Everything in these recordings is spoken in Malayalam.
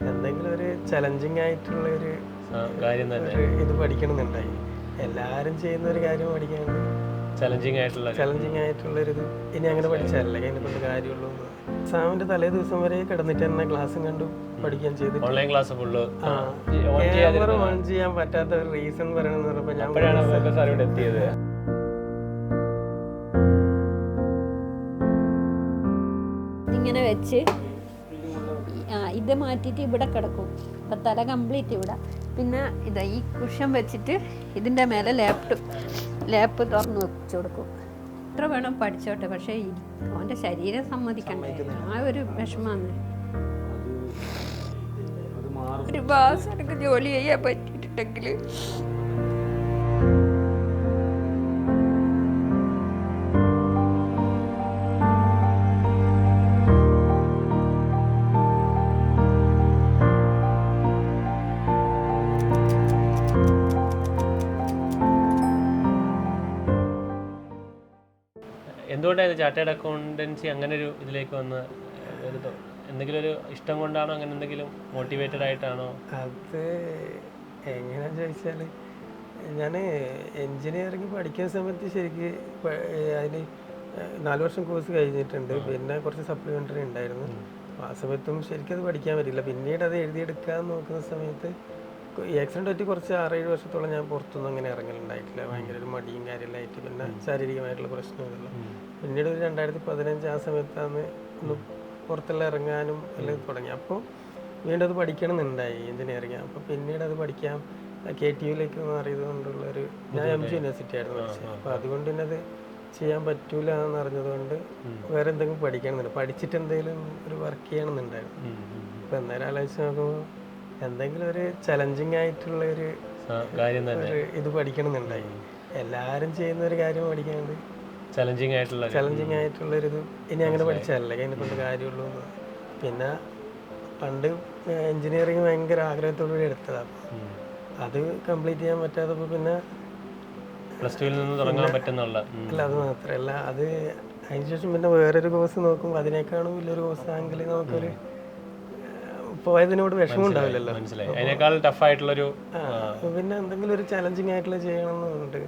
എന്തെങ്കിലും ഒരു ചലഞ്ചിങ് ആയിട്ടുള്ള ഒരു കാര്യം തന്നെ ഇത് പഠിക്കണമെന്നുണ്ടായി. എല്ലാവരും ചെയ്യുന്ന ഒരു കാര്യം പഠിക്കാണ്ട് ചലഞ്ചിങ് ആയിട്ടുള്ളൊരു ഇത് ഇനി അങ്ങനെ പഠിച്ചാലല്ലേ അതിനെ കൊണ്ട് കാര്യമുള്ളൂ. എക്സാമിന്റെ തലേ ദിവസം വരെ കിടന്നിട്ട് തന്നെ ക്ലാസ്സും കണ്ടു പഠിക്കാൻ ചെയ്തിട്ട് online class full camera on ചെയ്യാൻ പറ്റാത്ത ഒരു റീസൺ പറയണമെന്ന് പറഞ്ഞപ്പോൾ ഞാൻ എത്തിയത്. ഇങ്ങനെ വെച്ച് ഇത് മാറ്റിയിട്ട് ഇവിടെ കിടക്കും. അപ്പം തല കംപ്ലീറ്റ് ഇവിടെ. പിന്നെ ഇതാ ഈ കുഷൻ വെച്ചിട്ട് ഇതിൻ്റെ മേലെ ലാപ്പ് തുറന്ന് വെച്ച് കൊടുക്കും. എത്ര വേണം പഠിച്ചോട്ടെ, പക്ഷേ അവൻ്റെ ശരീരം സമ്മതിക്കണ്ടേ, ആ ഒരു വിഷമമാണ്. ഒരു മാസം എനിക്ക് ജോലി ചെയ്യാൻ പറ്റിയിട്ടുണ്ടെങ്കിൽ എന്തുകൊണ്ടാണ് ചാർട്ടേഡ് അക്കൗണ്ടൻസി അങ്ങനെ ഒരു ഇതിലേക്ക് വന്ന് എന്തെങ്കിലും ഒരു ഇഷ്ടം കൊണ്ടാണോ, അങ്ങനെ എന്തെങ്കിലും മോട്ടിവേറ്റഡ് ആയിട്ടാണോ? അത് എങ്ങനെയാണെന്ന് ചോദിച്ചാൽ, ഞാൻ എൻജിനീയറിങ് പഠിക്കുന്ന സമയത്ത് ശരിക്ക് അതിന് 4 വർഷം കോഴ്സ് കഴിഞ്ഞിട്ടുണ്ട്. പിന്നെ കുറച്ച് സപ്ലിമെൻ്ററി ഉണ്ടായിരുന്നു. ആ സമയത്തും ശരിക്കും അത് പഠിക്കാൻ പറ്റില്ല. പിന്നീട് അത് എഴുതിയെടുക്കാൻ നോക്കുന്ന സമയത്ത് ഈ ആക്സിഡൻ്റ് പറ്റി കുറച്ച് 6-7 വർഷത്തോളം ഞാൻ പുറത്തൊന്നും അങ്ങനെ ഇറങ്ങലുണ്ടായിട്ടില്ല. ഭയങ്കര ഒരു മടിയും കാര്യമെല്ലാമായിട്ട്, പിന്നെ ശാരീരികമായിട്ടുള്ള പ്രശ്നമില്ല. പിന്നീട് ഒരു 2015 ആ സമയത്താണ് ഒന്ന് പുറത്തെല്ലാം ഇറങ്ങാനും എല്ലാം തുടങ്ങി. അപ്പോൾ വീണ്ടും അത് പഠിക്കണം എന്നുണ്ടായി എഞ്ചിനീയറിങ്. അപ്പോൾ പിന്നീട് അത് പഠിക്കാം KTUവിലേക്ക് മാറിയത് കൊണ്ടുള്ളൊരു, ഞാൻ MG യൂണിവേഴ്സിറ്റി ആയിരുന്നു പഠിച്ചത്. അപ്പോൾ അതുകൊണ്ട് തന്നെ അത് ചെയ്യാൻ പറ്റൂല എന്ന് അറിഞ്ഞതുകൊണ്ട് വേറെ എന്തെങ്കിലും പഠിക്കണമെന്നുണ്ട്. പഠിച്ചിട്ട് എന്തെങ്കിലും ഒരു വർക്ക് ചെയ്യണമെന്നുണ്ടായിരുന്നു. അപ്പോൾ എന്നാലും ആലോചിച്ച് നോക്കുമ്പോൾ എന്തെങ്കിലും ഒരു ചലഞ്ചിങ് ആയിട്ടുള്ള ഒരു ഇത് പഠിക്കണമെന്നുണ്ടായി. എല്ലാവരും ചെയ്യുന്ന ഒരു കാര്യം പഠിക്കാണ്ട് ചലഞ്ചിങ് ആയിട്ടുള്ളൊരിത് ഇനി അങ്ങനെ പഠിച്ചാലല്ലേ അതിനെ കൊണ്ട് കാര്യമുള്ളൂ. പിന്നെ പണ്ട് എൻജിനീയറിങ് ഭയങ്കര ആഗ്രഹത്തോടുകൂടി എടുത്തതാണ്. അത് കംപ്ലീറ്റ് ചെയ്യാൻ പറ്റാത്തപ്പോൾ പിന്നെ +2 നിന്ന് തുടങ്ങാൻ പറ്റുന്നുള്ള അല്ല, അത് മാത്രമല്ല, അത് അതിനുശേഷം പിന്നെ വേറൊരു കോഴ്സ് നോക്കുമ്പോൾ അതിനേക്കാളും വലിയൊരു കോഴ്സ് ആണെങ്കിൽ നമുക്കൊരു പോയതിനോട് വിഷമം ഉണ്ടാവില്ലല്ലോ. അതിനേക്കാൾ ടഫ് ആയിട്ടുള്ളൊരു പിന്നെ എന്തെങ്കിലും ഒരു ചലഞ്ചിങ് ആയിട്ടുള്ള ചെയ്യണമെന്നുണ്ട്.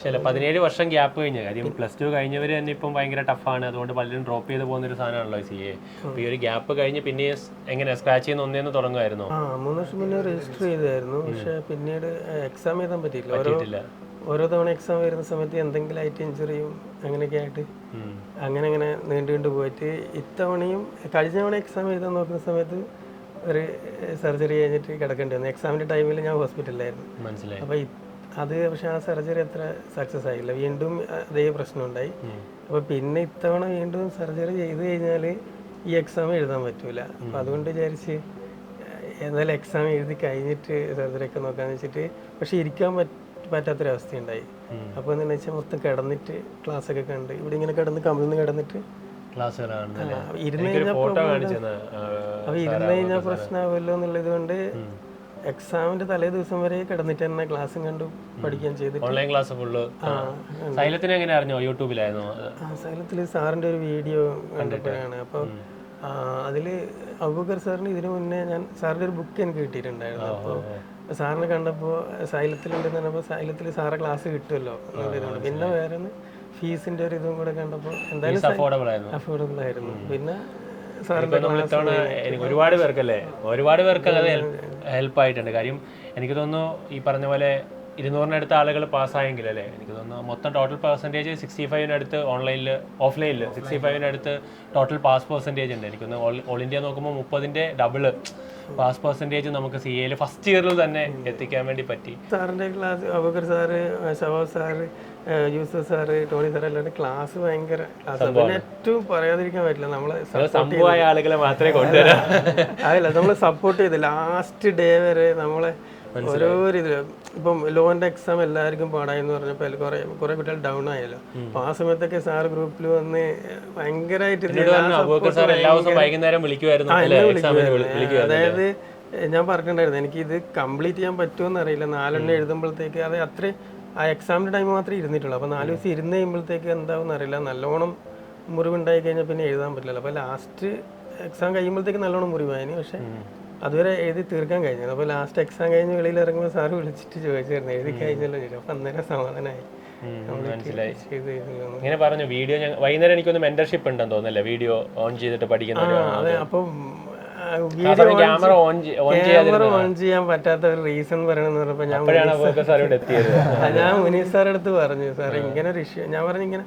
ശരി, 17 വർഷം ഗ്യാപ്പ് കഴിഞ്ഞ കാര്യം. +2 കഴിഞ്ഞവർ തന്നെ ഇപ്പം ഭയങ്കര ടഫാണ്. അതുകൊണ്ട് പലരും ഡ്രോപ്പ് ചെയ്ത് പോകുന്നൊരു സാധനമാണല്ലോ CA. അപ്പോൾ ഈ ഒരു ഗ്യാപ്പ് കഴിഞ്ഞ് പിന്നെ എങ്ങനെ സ്ക്രാച്ച് ചെയ്യുന്ന ഒന്നേന്ന് തുടങ്ങുമായിരുന്നോ? 3 വർഷം മുന്നേ രജിസ്റ്റർ ചെയ്തായിരുന്നു. പക്ഷെ പിന്നീട് എക്സാം എഴുതാൻ പറ്റിയില്ല. ഓരോ തവണ എക്സാം വരുന്ന സമയത്ത് എന്തെങ്കിലും ആയിട്ട് ഇഞ്ചുറിയും അങ്ങനെയൊക്കെ ആയിട്ട് അങ്ങനെ നീണ്ടു പോയിട്ട് ഇത്തവണയും കഴിഞ്ഞ തവണ എക്സാം എഴുതാൻ നോക്കുന്ന സമയത്ത് ഒരു സർജറി കഴിഞ്ഞിട്ട് കിടക്കേണ്ടി വന്നു. എക്സാമിൻ്റെ ടൈമിൽ ഞാൻ ഹോസ്പിറ്റലിലായിരുന്നു. അപ്പോൾ പക്ഷെ ആ സർജറി അത്ര സക്സസ് ആയില്ല. വീണ്ടും അതേ പ്രശ്നമുണ്ടായി. അപ്പോൾ പിന്നെ ഇത്തവണ വീണ്ടും സർജറി ചെയ്ത് കഴിഞ്ഞാൽ ഈ എക്സാം എഴുതാൻ പറ്റൂല. അപ്പോൾ അതുകൊണ്ട് വിചാരിച്ച് എന്നാലും എക്സാം എഴുതി കഴിഞ്ഞിട്ട് സർജറി ഒക്കെ നോക്കാന്ന് വെച്ചിട്ട്, പക്ഷെ ഇരിക്കാൻ പറ്റാത്തൊരവസ്ഥയുണ്ടായി. അപ്പോൾ എന്താണെന്ന് വെച്ചാൽ മൊത്തം കിടന്നിട്ട് ക്ലാസ് ഒക്കെ കണ്ട് ഇവിടെ ഇങ്ങനെ കമിഴ്ന്ന് കിടന്നിട്ട് ഇരുന്ന് കഴിഞ്ഞാൽ പ്രശ്നമാവുമല്ലോ എന്നുള്ളത് കൊണ്ട് എക്സാമിന്റെ തലേ ദിവസം വരെ കിടന്നിട്ട് തന്നെ ക്ലാസ്സും കണ്ടു പഠിക്കാൻ ചെയ്തിട്ട് ഓൺലൈൻ ക്ലാസ് ഫുള്ള്. സൈലത്തിന് എങ്ങനെ അറിഞ്ഞോ? യൂട്യൂബിലായിരുന്നു? സൈലത്തിൽ സാറിന്റെ ഒരു വീഡിയോ കണ്ടിട്ടാണ്. അപ്പോൾ അതിൽ അബൂബക്കർ സാറിന് ഇതിനു മുന്നേ സാറിന്റെ ഒരു ബുക്ക് എനിക്ക് കിട്ടിയിട്ടുണ്ടായിരുന്നു. അപ്പോൾ സാറിനെ കണ്ടപ്പോൾ സൈലത്തിലുണ്ടെന്ന് പറഞ്ഞപ്പോൾ സൈലത്തിൽ സാറെ ക്ലാസ് കിട്ടുമല്ലോ എന്നുള്ളതാണ്. പിന്നെ വേറെ ഫീസിന്റെ ഒരു ഇതും കൂടെ കണ്ടപ്പോൾ എന്തായാലും അഫോർഡബിൾ ആയിരുന്നു. പിന്നെ എനിക്ക് ഒരുപാട് പേർക്ക് അത് ഹെൽപ്പ് ആയിട്ടുണ്ട്. കാര്യം എനിക്ക് തോന്നുന്നു ഈ പറഞ്ഞ പോലെ 200-നടുത്ത് ആളുകൾ പാസ്സായെങ്കിൽ അല്ലേ, എനിക്ക് തോന്നുന്നു മൊത്തം ടോട്ടൽ പെർസെൻറ്റേജ് 65-നടുത്ത് ഓഫ്ലൈനിൽ 65-നടുത്ത് ടോട്ടൽ പാസ് പെർസെൻറ്റേജ് ഉണ്ട്. എനിക്ക് തോന്നുന്നു ഓൾ ഇന്ത്യ നോക്കുമ്പോൾ 30-ന്റെ ഡബിള് പാസ് പെർസെൻറ്റേജ് നമുക്ക് CA ഫസ്റ്റ് ഇയറിൽ തന്നെ എത്തിക്കാൻ വേണ്ടി പറ്റി. സാറിൻ്റെ class Abubakar sir, Shawab sir, Yusuf sir, Tony sir എല്ലാവരും ക്ലാസ് ഭയങ്കര ക്ലാസ്. പിന്നെ ഏറ്റവും പറയാതിരിക്കാൻ പറ്റില്ല, നമ്മളെ സംഭവമായ ആളുകളെ മാത്രമേ കൊണ്ടുവരാം. അതല്ല, നമ്മൾ സപ്പോർട്ട് ചെയ്ത് ലാസ്റ്റ് ഡേ വരെ നമ്മളെ ഓരോ ഇതിലും. ഇപ്പം ലോന്റെ എക്സാം എല്ലാവർക്കും പാടായെന്ന് പറഞ്ഞപ്പോൾ കുറെ കുട്ടികൾ ഡൗൺ ആയല്ലോ. അപ്പൊ ആ സമയത്തൊക്കെ സാർ ഗ്രൂപ്പിൽ വന്ന് ഭയങ്കരമായിട്ട് അതായത് ഞാൻ പറഞ്ഞിട്ടുണ്ടായിരുന്നു എനിക്ക് ഇത് കംപ്ലീറ്റ് ചെയ്യാൻ പറ്റുമെന്ന് അറിയില്ല. 4 എഴുതുമ്പോഴത്തേക്ക് അത് അത്ര ആ എക്സാമിന്റെ ടൈം മാത്രമേ ഇരുന്നിട്ടുള്ളൂ. അപ്പോൾ 4 ദിവസം ഇരുന്ന് കഴിയുമ്പോഴത്തേക്ക് എന്താവും അറിയില്ല, നല്ലോണം മുറിവുണ്ടായി കഴിഞ്ഞാൽ പിന്നെ എഴുതാൻ പറ്റില്ലല്ലോ. അപ്പോൾ ലാസ്റ്റ് എക്സാം കഴിയുമ്പോഴത്തേക്ക് നല്ലോണം മുറിവായിന്. പക്ഷെ അതുവരെ എഴുതി തീർക്കാൻ കഴിഞ്ഞത്. അപ്പോൾ ലാസ്റ്റ് എക്സാം കഴിഞ്ഞ് വെളിയിൽ ഇറങ്ങുമ്പോൾ സാറ് വിളിച്ചിട്ട് ചോദിച്ചായിരുന്നു എഴുതി കഴിഞ്ഞല്ലോ ചോദിച്ചു. അപ്പം അന്നേരം സമാധാനമായി. മനസ്സിലായി. ഇങ്ങനെ പറഞ്ഞു വീഡിയോ വൈകുന്നേരം എനിക്കൊന്ന് മെന്റർഷിപ്പ് ഉണ്ടെന്ന് തോന്നുന്നല്ലേ, വീഡിയോ ഓൺ ചെയ്തിട്ട് പഠിക്കുന്ന. അതെ, അപ്പം ക്യാമറ ഓൺ ചെയ്യാൻ പറ്റാത്ത ഒരു റീസൺ പറയണമെന്ന് പറഞ്ഞപ്പോൾ ഞാൻ മുനീസ് സാറെ അടുത്ത് പറഞ്ഞു, സാറേ ഇങ്ങനെ ഒരു ഇഷ്യൂ. ഞാൻ പറഞ്ഞു ഇങ്ങനെ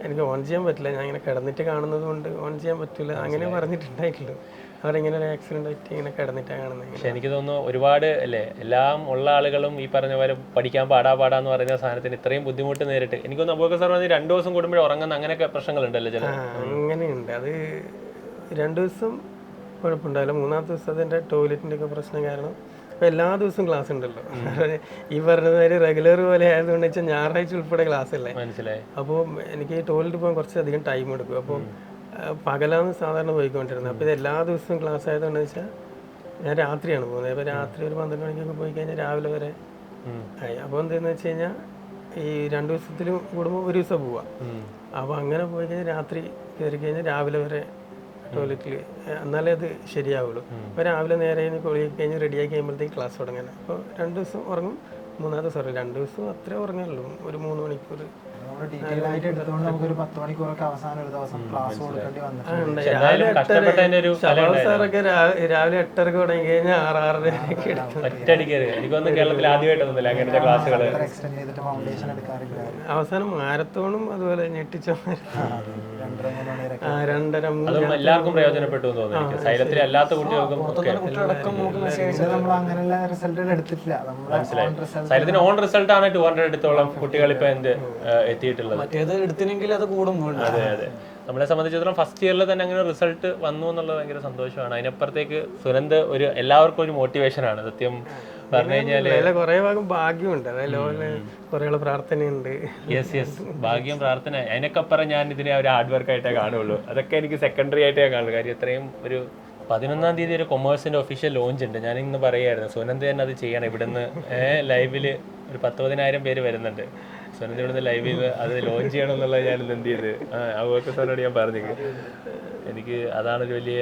എനിക്ക് ഓൺ ചെയ്യാൻ പറ്റില്ല, ഞാൻ ഇങ്ങനെ കിടന്നിട്ട് കാണുന്നത് കൊണ്ട് ഓൺ ചെയ്യാൻ പറ്റില്ല, അങ്ങനെ പറഞ്ഞിട്ടുണ്ടായിട്ടുള്ളൂ. അവരിങ്ങനെ ഒരു ആക്സിഡന്റ് ആയിട്ട് ഇങ്ങനെ കിടന്നിട്ടാണ് കാണുന്നത്. പക്ഷെ എനിക്ക് തോന്നുന്നു ഒരുപാട് അല്ലേ എല്ലാം ഉള്ള ആളുകളും ഈ പറഞ്ഞ പോലെ പഠിക്കാൻ പാടാന്ന് പറയുന്ന സാധനത്തിന് ഇത്രയും ബുദ്ധിമുട്ട് നേരിട്ട് എനിക്ക് തോന്നുന്നു അബൂബക്കർ സാർ പറഞ്ഞ് 2 ദിവസം കൂടുമ്പോഴേ ഉറങ്ങുന്ന അങ്ങനെയൊക്കെ പ്രശ്നങ്ങളുണ്ടല്ലോ ചില. അങ്ങനെയുണ്ട്. അത് 2 ദിവസം കുഴപ്പമുണ്ടാവില്ല, 3-ാമത്തെ ദിവസം അതിൻ്റെ ടോയ്ലറ്റിൻ്റെ ഒക്കെ പ്രശ്നം കാരണം ഇപ്പോൾ എല്ലാ ദിവസവും ക്ലാസ് ഉണ്ടല്ലോ. ഈ പറഞ്ഞ റെഗുലർ പോലെ ആയതുകൊണ്ട് വെച്ചാൽ ഞായറാഴ്ച ഉൾപ്പെടെ ക്ലാസ് അല്ലേ. മനസ്സിലായി. അപ്പോൾ എനിക്ക് ടോയ്ലറ്റ് പോകാൻ കുറച്ചധികം ടൈം എടുക്കും. അപ്പോൾ പകലാണ് സാധാരണ പോയിക്കൊണ്ടിരുന്നത്. അപ്പോൾ ഇത് എല്ലാ ദിവസവും ക്ലാസ് ആയതുകൊണ്ട് വെച്ചാൽ ഞാൻ രാത്രിയാണ് പോകുന്നത്. അപ്പോൾ രാത്രി ഒരു 12 മണിക്കൊക്കെ പോയി കഴിഞ്ഞാൽ രാവിലെ വരെ ആയി. അപ്പോൾ എന്താണെന്ന് വെച്ച് കഴിഞ്ഞാൽ ഈ 2 ദിവസത്തിലും കൂടുമ്പോൾ ഒരു ദിവസം പോവാം. അപ്പോൾ അങ്ങനെ പോയി കഴിഞ്ഞാൽ രാത്രി കയറി കഴിഞ്ഞാൽ രാവിലെ വരെ ടോയ്ലറ്റിൽ, എന്നാലേ അത് ശരിയാവുള്ളൂ. അപ്പോൾ രാവിലെ നേരെ കുളി കഴിഞ്ഞ് റെഡിയാക്കി കഴിയുമ്പോഴത്തേക്ക് ക്ലാസ് തുടങ്ങാൻ. അപ്പോൾ 2 ദിവസം ഉറങ്ങും, 3-ാമത്തെ ദിവസം ഉറങ്ങും. 2 ദിവസം അത്രേ ഉറങ്ങാനുള്ളൂ, ഒരു 3 മണിക്കൂർ. സാറൊക്കെ രാവിലെ 8:30 തുടങ്ങി കഴിഞ്ഞാൽ 6-6:30 എനിക്കൊന്നും കേരളത്തിൽ ആദ്യമായിട്ടൊന്നുമില്ല അങ്ങനത്തെ ക്ലാസ്സുകൾ. അവസാനം മാരത്തോണും അതുപോലെ ഞെട്ടിച്ച 2:30-3 എല്ലാവർക്കും പ്രയോജനപ്പെട്ടു എന്ന് തോന്നുന്നു. സൈലത്തിൽ അല്ലാത്ത കുട്ടികൾക്കും മനസ്സിലായി. സൈലത്തിന് ഓൺ റിസൾട്ട് ആണ് 200 അടുത്തോളം കുട്ടികൾ ഇപ്പൊ എത്തിയിട്ടുള്ളത്. അതെ അതെ, നമ്മളെ സംബന്ധിച്ചിടത്തോളം ഫസ്റ്റ് ഇയറിൽ തന്നെ അങ്ങനെ റിസൾട്ട് വന്നു എന്നുള്ളത് ഭയങ്കര സന്തോഷമാണ്. അതിനപ്പുറത്തേക്ക് സുനന്ദ് എല്ലാവർക്കും ഒരു മോട്ടിവേഷനാണ്. സത്യം പറഞ്ഞു കഴിഞ്ഞാല് കുറെ ഭാഗം ഭാഗ്യമുണ്ട്, അതേപോലെ കുറെ പ്രാർത്ഥനയുണ്ട്. യെസ്, ഭാഗ്യം, പ്രാർത്ഥന, അതിനൊക്കെ അപ്പുറം ഞാൻ ഇതിനെ ഒരു ഹാർഡ് വർക്ക് ആയിട്ടേ കാണുള്ളൂ. അതൊക്കെ എനിക്ക് സെക്കൻഡറി ആയിട്ടേ കാണുള്ളൂ. കാര്യം ഇത്രയും ഒരു 11-ാം തീയതി ഒരു കൊമേഴ്സിന്റെ ഒഫീഷ്യൽ ലോഞ്ച് ഉണ്ട്. ഞാൻ ഇന്ന് പറയായിരുന്നു സുനന്ദ് തന്നെ അത് ചെയ്യണം. ഇവിടുന്ന് ലൈവില് ഒരു 10,000 പേര് വരുന്നുണ്ട്. സുനന്ദ് ഇവിടുന്ന് ലൈവിൽ അത് ലോഞ്ച് ചെയ്യണം എന്നുള്ളത് ഞാൻ ഇന്ന് എന്ത് ചെയ്ത് അവർക്ക് സാറിനോട് ഞാൻ പറഞ്ഞു. എനിക്ക് അതാണൊരു വലിയ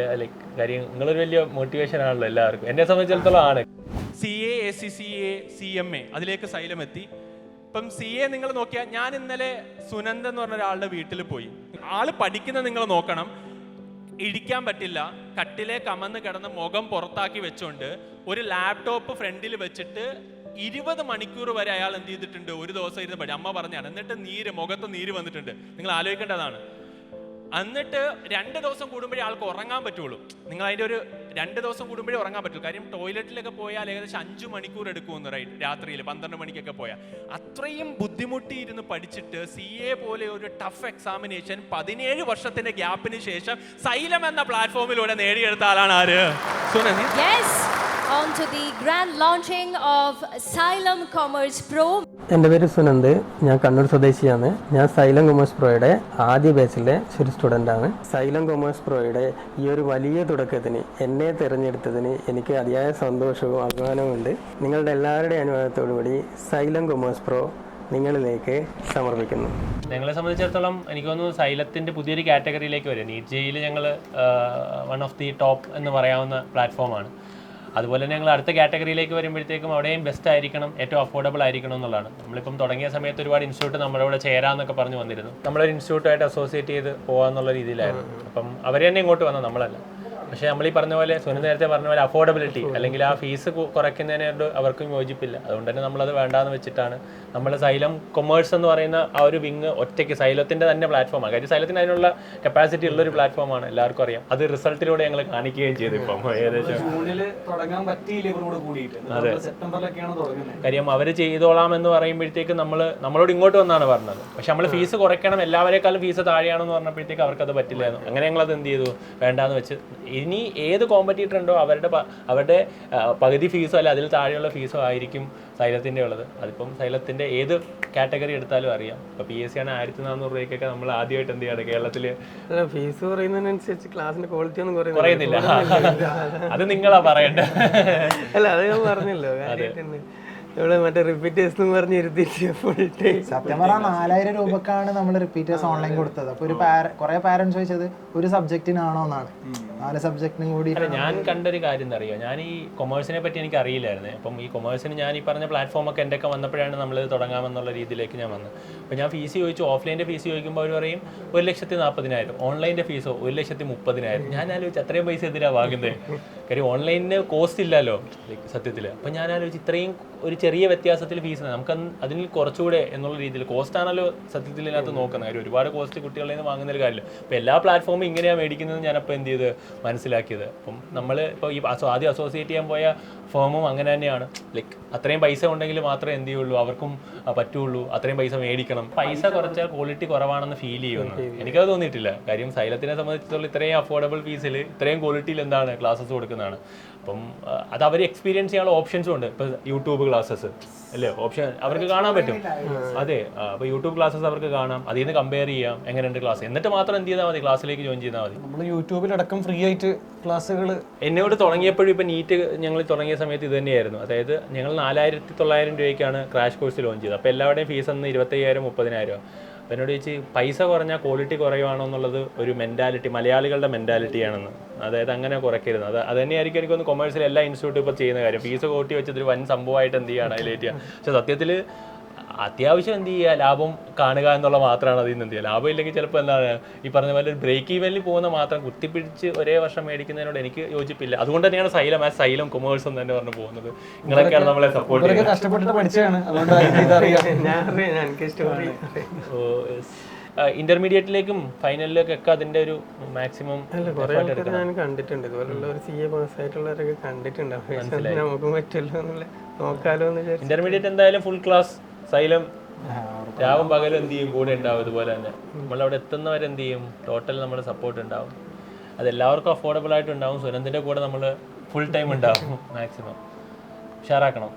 കാര്യം. നിങ്ങളൊരു വലിയ മോട്ടിവേഷൻ ആണല്ലോ എല്ലാവർക്കും. എന്നെ സംബന്ധിച്ചിടത്തോളം ആണ്. CA, ACCA, CMA അതിലേക്ക് സൈലം എത്തി. ഇപ്പം CA നിങ്ങൾ നോക്കിയാൽ, ഞാൻ ഇന്നലെ സുനന്ദ് എന്ന് പറഞ്ഞ ഒരാളുടെ വീട്ടിൽ പോയി. ആള് പഠിക്കുന്നത് നിങ്ങൾ നോക്കണം. ഇടിക്കാൻ പറ്റില്ല, കട്ടിലെ കമന്ന് കിടന്ന് മുഖം പുറത്താക്കി വെച്ചോണ്ട് ഒരു ലാപ്ടോപ്പ് ഫ്രണ്ടിൽ വെച്ചിട്ട് 20 മണിക്കൂർ വരെ അയാൾ എന്ത് ചെയ്തിട്ടുണ്ട്, ഒരു ദിവസം ഇരുന്ന് പഠി. അമ്മ പറഞ്ഞാണ്. എന്നിട്ട് മുഖത്ത് നീര് വന്നിട്ടുണ്ട്. നിങ്ങൾ ആലോചിക്കേണ്ടതാണ്. എന്നിട്ട് 2 ദിവസം കൂടുമ്പോഴേ ആൾക്ക് ഉറങ്ങാൻ പറ്റുള്ളൂ. നിങ്ങൾ അതിൻ്റെ ഒരു 2 ദിവസം കൂടുമ്പോഴേ ഉറങ്ങാൻ പറ്റുള്ളൂ. കാര്യം ടോയ്ലറ്റിലൊക്കെ പോയാൽ ഏകദേശം 5 മണിക്കൂർ എടുക്കുമെന്ന് രാത്രിയിൽ 12 മണിക്കൊക്കെ പോയാൽ. അത്രയും ബുദ്ധിമുട്ടിയിരുന്ന് പഠിച്ചിട്ട് CA പോലെ ഒരു ടഫ് എക്സാമിനേഷൻ 17 വർഷത്തിന്റെ ഗ്യാപ്പിന് ശേഷം സൈലം എന്ന പ്ലാറ്റ്ഫോമിലൂടെ നേടിയെടുത്ത ആളാണ് ആര്? Sunand. Yes, on to the grand launching of Xylem Commerce Pro. എൻ്റെ പേര് സുനന്ദ്, ഞാൻ കണ്ണൂർ സ്വദേശിയാണ്. ഞാൻ സൈലം കൊമേഴ്സ് പ്രോയുടെ ആദ്യ ബാച്ചിലെ ഒരു സ്റ്റുഡൻ്റാണ്. സൈലം കൊമേഴ്സ് പ്രോയുടെ ഈ ഒരു വലിയ തുടക്കത്തിന് എന്നെ തിരഞ്ഞെടുത്തതിന് എനിക്ക് അതിയായ സന്തോഷവും അഭിമാനവുമുണ്ട്. നിങ്ങളുടെ എല്ലാവരുടെയും അനുഭവത്തോടുകൂടി സൈലം കൊമേഴ്സ് പ്രോ നിങ്ങളിലേക്ക് സമർപ്പിക്കുന്നു. ഞങ്ങളെ സംബന്ധിച്ചിടത്തോളം എനിക്ക് തോന്നുന്നു സൈലത്തിൻ്റെ പുതിയൊരു കാറ്റഗറിയിലേക്ക് വരും. നീറ്റ് ജെയിൽ ഞങ്ങൾ വൺ ഓഫ് ദി ടോപ്പ് എന്ന് പറയാവുന്ന പ്ലാറ്റ്ഫോമാണ്. അതുപോലെ തന്നെ ഞങ്ങൾ അടുത്ത കാറ്റഗറിയിലേക്ക് വരുമ്പോഴത്തേക്കും അവിടെയും ബെസ്റ്റ് ആയിരിക്കണം, ഏറ്റവും അഫോർഡബിൾ ആയിരിക്കണം എന്നുള്ളതാണ്. നമ്മളിപ്പം തുടങ്ങിയ സമയത്ത് ഒരുപാട് ഇൻസ്റ്റിറ്റ്യൂട്ട് നമ്മുടെ ഇവിടെ ചേരാമെന്നൊക്കെ പറഞ്ഞു വന്നിരുന്നു. നമ്മളൊരു ഇൻസ്റ്റിറ്റ്യൂട്ടായിട്ട് അസോസിയേറ്റ് ചെയ്ത് പോകാമെന്നുള്ള രീതിയിലായിരുന്നു. അപ്പം അവർ തന്നെ ഇങ്ങോട്ട് വന്നത്, നമ്മളല്ല. പക്ഷേ നമ്മൾ ഈ പറഞ്ഞ പോലെ സുനന്ദ് നേരത്തെ പറഞ്ഞ പോലെ അഫോർഡബിലിറ്റി അല്ലെങ്കിൽ ആ ഫീസ് കുറയ്ക്കുന്നതിനോട് അവർക്കും യോജിപ്പില്ല. അതുകൊണ്ട് തന്നെ നമ്മളത് വേണ്ടാന്ന് വെച്ചിട്ടാണ് നമ്മൾ സൈലം കൊമേഴ്സ് എന്ന് പറയുന്ന ആ ഒരു വിങ് ഒറ്റയ്ക്ക് സൈലത്തിൻ്റെ തന്നെ പ്ലാറ്റ്ഫോമാണ്. കാര്യം സൈലത്തിന് അതിനുള്ള കപ്പാസിറ്റി ഉള്ളൊരു പ്ലാറ്റ്ഫോമാണ്, എല്ലാവർക്കും അറിയാം. അത് റിസൾട്ടിലൂടെ ഞങ്ങൾ കാണിക്കുകയും ചെയ്തു. ഇപ്പം ഏകദേശം അതെ, കാര്യം അവർ ചെയ്തോളാം എന്ന് പറയുമ്പോഴത്തേക്ക് നമ്മളോട് ഇങ്ങോട്ട് വന്നാണ് പറഞ്ഞത്. പക്ഷെ നമ്മൾ ഫീസ് കുറയ്ക്കണം, എല്ലാവരെക്കാളും ഫീസ് താഴെയാണെന്ന് പറഞ്ഞപ്പോഴത്തേക്ക് അവർക്കത് പറ്റില്ലായിരുന്നു. അങ്ങനെ ഞങ്ങളത് എന്ത് ചെയ്തു, വേണ്ടാന്ന് വെച്ച്. ഇനി ഏത് കോമ്പറ്റീറ്റർ ഉണ്ടോ അവരുടെ പകുതി ഫീസോ അല്ല അതിൽ താഴെയുള്ള ഫീസോ ആയിരിക്കും സൈലത്തിൻ്റെ ഉള്ളത്. അതിപ്പം സൈലത്തിൻ്റെ ഏത് കാറ്റഗറി എടുത്താലും അറിയാം. ഇപ്പോൾ PSC ആണ് 1400 രൂപയ്ക്കൊക്കെ നമ്മൾ ആദ്യമായിട്ട് എന്ത് ചെയ്യാണ് കേരളത്തിൽ ഫീസ് കുറയുന്നതിനനുസരിച്ച് ക്ലാസിന്റെ ക്വാളിറ്റി ഒന്നും കുറയുന്നില്ല. അത് നിങ്ങളാ പറയണ്ടേ. അല്ല, അത് ഞാൻ പറഞ്ഞല്ലോ. ഇവിടെ മറ്റേ റിപ്പീറ്റേഴ്സ് എന്ന് പറഞ്ഞ് ഇരുത്തിയിട്ട് ഫുൾ ടൈം. സത്യം പറഞ്ഞാൽ 4000 രൂപക്കാണ് നമ്മൾ റിപ്പീറ്റേഴ്സ് ഓൺലൈൻ കൊടുത്തത്. അപ്പോൾ ഒരു കുറെ പാരന്റ്സ് ചോദിച്ചത് ഒരു സബ്ജക്റ്റിനാണോ എന്നാണ്. 4 സബ്ജക്റ്റിനും കൂടി. ഞാൻ കണ്ടൊരു കാര്യം എന്താ അറിയോ, ഞാൻ ഈ കൊമേഴ്സിനെ പറ്റി എനിക്ക് അറിയില്ലായിരുന്നു. അപ്പം ഈ കൊമേഴ്സിന് ഞാൻ ഈ പറഞ്ഞ പ്ലാറ്റ്ഫോമൊക്കെ എൻ്റെ ഒക്കെ വന്നപ്പോഴാണ് നമ്മൾ തുടങ്ങാമെന്നുള്ള രീതിയിലേക്ക് ഞാൻ വന്നത്. അപ്പോൾ ഞാൻ ഫീസ് ചോദിച്ചു, ഓഫ്ലൈൻ്റെ ഫീസ് ചോദിക്കുമ്പോൾ അവർ പറയും 1,40,000, ഓൺലൈൻ്റെ ഫീസോ 1,30,000. ഞാൻ ആലോചിച്ച് അത്രയും പൈസ എന്തിനാണ് വാങ്ങുന്നത്? കാര്യം ഓൺലൈനിന് കോസ്റ്റ് ഇല്ലല്ലോ സത്യത്തിൽ. അപ്പം ഞാൻ ആലോചിച്ച് ഇത്രയും ഒരു ചെറിയ വ്യത്യാസത്തിൽ ഫീസ് നമുക്ക് അതിൽ കുറച്ചുകൂടെ എന്നുള്ള രീതിയിൽ കോസ്റ്റ് ആണല്ലോ സത്യത്തിൽ ഇതിനകത്ത് നോക്കുന്നത്. കാര്യം ഒരുപാട് കോസ്റ്റ് കുട്ടികളിൽ നിന്ന് വാങ്ങുന്നൊരു കാര്യമില്ല. അപ്പോൾ എല്ലാ പ്ലാറ്റ്ഫോമും ഇങ്ങനെയാണ് മേടിക്കുന്നത് ഞാനപ്പോൾ എന്ത് ചെയ്ത് മനസ്സിലാക്കിയത്. അപ്പം നമ്മൾ ഇപ്പോൾ ഈ ആദ്യം അസോസിയേറ്റ് ചെയ്യാൻ പോയ ഫേമും അങ്ങനെ തന്നെയാണ്. ലൈക്ക് അത്രയും പൈസ ഉണ്ടെങ്കിൽ മാത്രമേ എന്ത് ചെയ്യുള്ളൂ, അവർക്കും പറ്റുള്ളൂ, അത്രയും പൈസ മേടിക്കണം. പൈസ കുറച്ചാൽ ക്വാളിറ്റി കുറവാണെന്ന് ഫീൽ ചെയ്യുമെന്ന് എനിക്കത് തോന്നിയിട്ടില്ല. കാര്യം സൈലത്തിനെ സംബന്ധിച്ചിടത്തോളം ഇത്രയും അഫോർഡബിൾ ഫീസിൽ ഇത്രയും ക്വാളിറ്റിയിൽ എന്താണ് ക്ലാസ്സസ് കൊടുക്കുന്നതാണ്. അപ്പം അത് അവർ എക്സ്പീരിയൻസ് ചെയ്യാനുള്ള ഓപ്ഷൻസും ഉണ്ട്. ഇപ്പോൾ യൂട്യൂബ് ക്ലാസ്സസ് അല്ലേ ഓപ്ഷൻ അവർക്ക് കാണാൻ പറ്റും. അതെ, അപ്പോൾ യൂട്യൂബ് ക്ലാസ്സസ് അവർക്ക് കാണാം, അതിൽ നിന്ന് കമ്പയർ ചെയ്യാം എങ്ങനെയുണ്ട് ക്ലാസ്, എന്നിട്ട് മാത്രം എന്ത് ചെയ്താൽ മതി, ക്ലാസ്സിലേക്ക് ജോയിൻ ചെയ്താൽ മതി. നമ്മൾ യൂട്യൂബിലടക്കം ഫ്രീ ആയിട്ട് ക്ലാസ്സുകൾ എന്നോട് തുടങ്ങിയപ്പോഴും ഇപ്പം നീറ്റ് ഞങ്ങൾ തുടങ്ങിയ സമയത്ത് ഇത് തന്നെയായിരുന്നു. അതായത് ഞങ്ങൾ 4,900 രൂപയ്ക്കാണ് ക്രാഷ് കോഴ്സ് ലോഞ്ച് ചെയ്തത്. അപ്പോൾ എല്ലാവരുടെയും ഫീസ് അന്ന് 25,000 30,000. അപ്പോൾ എന്നോട് ചോദിച്ച് പൈസ കുറഞ്ഞാൽ ക്വാളിറ്റി കുറയുവാണോ എന്നുള്ളത് ഒരു മെൻറ്റാലിറ്റി, മലയാളികളുടെ മെൻറ്റാലിറ്റിയാണെന്ന്. അതായത് അങ്ങനെ കുറയ്ക്കരുത്. അത് തന്നെയായിരിക്കും എനിക്കൊന്ന് കൊമേഴ്സിൽ എല്ലാ ഇൻസ്റ്റിറ്റ്യൂട്ടും ഇപ്പോൾ ചെയ്യുന്ന കാര്യം. ഫീസ് കൂട്ടി വെച്ചതൊരു വൻ സംഭവമായിട്ട് എന്ത് ചെയ്യുകയാണ് ഹൈലൈറ്റ് ചെയ്യുക. പക്ഷേ സത്യത്തിൽ അത്യാവശ്യം എന്ത് ചെയ്യുക, ലാഭം കാണുക എന്നുള്ള മാത്രമാണ് അതിൽ നിന്ന് എന്ത് ചെയ്യുക. ലാഭം ഇല്ലെങ്കിൽ ചിലപ്പോൾ എന്താണ് ഈ പറഞ്ഞ പോലെ ഒരു ബ്രേക്ക് ഈവനിൽ പോകുന്ന മാത്രം കുത്തിപ്പിടിച്ച് ഒരേ വർഷം മേടിക്കുന്നതിനോട് എനിക്ക് യോജിപ്പില്ല. അതുകൊണ്ട് തന്നെയാണ് സൈലം കൊമേഴ്സ് എന്ന് തന്നെ പറഞ്ഞു പോകുന്നത്. നിങ്ങളൊക്കെയാണ് നമ്മളെ സപ്പോർട്ട് ചെയ്യുന്നത്. കഷ്ടപ്പെട്ടിട്ട് പഠിച്ചതാണ്. ഇന്റർമീഡിയറ്റിലേക്കും ഫൈനലിലേക്കൊക്കെ അതിന്റെ ഒരു മാക്സിമം കുറെ ആൾക്കാർ ഞാൻ കണ്ടിട്ടുണ്ട്, ഇതുപോലുള്ള ഒരു CA പാസ്സായിട്ടുള്ളവരൊക്കെ കണ്ടിട്ടുണ്ട്. നമുക്ക് പറ്റുമല്ലോ എന്നുള്ള നോക്കാലോ എന്ന് വിചാരിച്ചു. ഇന്റർമീഡിയറ്റ് എന്തായാലും ഫുൾ ക്ലാസ് സൈലം രാവും പകലും എന്ത് ചെയ്യും, കൂടെ ഉണ്ടാവും. ഇതുപോലെ തന്നെ നമ്മളവിടെ എത്തുന്നവരെ എന്ത് ചെയ്യും, ടോട്ടൽ നമ്മുടെ സപ്പോർട്ട് ഉണ്ടാവും. അതെല്ലാവർക്കും അഫോർഡബിൾ ആയിട്ടുണ്ടാവും. സുനന്ദിന്റെ കൂടെ നമ്മൾ ഫുൾ ടൈം ഉണ്ടാവും. മാക്സിമം ഉഷാറാക്കണം.